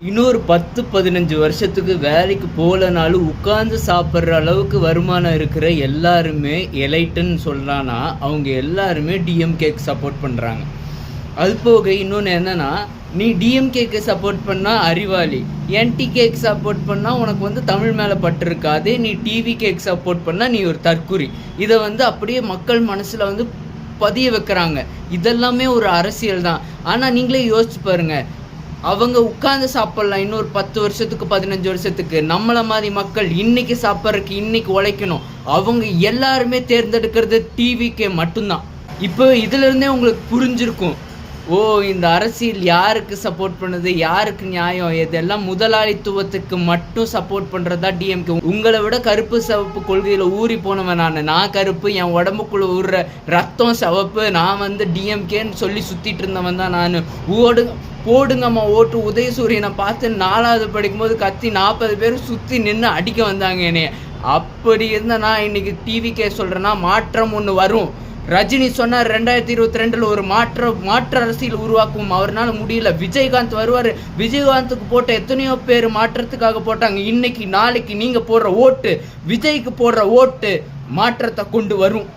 இன்னொரு 10, 15 வருஷத்துக்கு வேலைக்கு போகலனாலும் உட்கார்ந்து சாப்பிடுற அளவுக்கு வருமானம் இருக்கிற எல்லாருமே எலைட்டுன்னு சொல்லலாம்னா, அவங்க எல்லாருமே டிஎம்கேக்கு சப்போர்ட் பண்றாங்க. அது போக இன்னொன்னு என்னன்னா, நீ டிஎம்கேக்கு சப்போர்ட் பண்ணா அறிவாளி. என்டிகேக்கு சப்போர்ட் பண்ணா உனக்கு வந்து தமிழ் மேல பற்று இருக்காது. அதே நீ டிவிகேக்கு சப்போர்ட் பண்ணா நீ ஒரு தற்குறி. இத வந்து அப்படியே மக்கள் மனசுல வந்து பதிய வைக்கிறாங்க. இதெல்லாமே ஒரு அரசியல் தான். ஆனா நீங்களே யோசிச்சு பாருங்க. அவங்க உட்கார்ந்து சாப்பிடலாம் இன்னொரு 10 வருஷத்துக்கு 15 வருஷத்துக்கு. நம்மள மாரி மக்கள் இன்னைக்கு சாப்பிட்றதுக்கு இன்னைக்கு உழைக்கணும். அவங்க எல்லாருமே தேர்ந்தெடுக்கிறது டிவிகே மட்டும்தான். இப்போ இதிலிருந்தே உங்களுக்கு புரிஞ்சிருக்கும். ஓ! இந்த அரசியல் யாருக்கு சப்போர்ட் பண்ணுது? யாருக்கு நியாயம்? இதெல்லாம் முதலாளித்துவத்துக்கு மட்டும் சப்போர்ட் பண்றதா டிஎம்கே. உங்கள விட கருப்பு சிவப்பு கொள்கையில ஊறி போனவன் நானு. நான் கருப்பு, என் உடம்புக்குள்ள ஊர்ற ரத்தம் சிவப்பு. நான் வந்து டிஎம்கேன்னு சொல்லி சுத்திட்டு இருந்தவன் தான் நானு. போடுங்கம்மா ஓட்டு. உதயசூரியனை பார்த்து 4வது படிக்கும்போது கத்தி 40 பேர் சுற்றி நின்று அடிக்க வந்தாங்க என்னைய. அப்படி இருந்த நான் இன்னைக்கு டிவிக்கே சொல்கிறேன்னா மாற்றம் ஒன்று வரும். ரஜினி சொன்னார் 2022 ஒரு மாற்று அரசியல் உருவாக்கும். அவர்னால முடியல. விஜயகாந்த் வருவார். விஜயகாந்துக்கு போட்ட எத்தனையோ பேர் மாற்றத்துக்காக போட்டாங்க. இன்னைக்கு நாளைக்கு நீங்கள் போடுற ஓட்டு, விஜய்க்கு போடுற ஓட்டு மாற்றத்தை கொண்டு வரும்.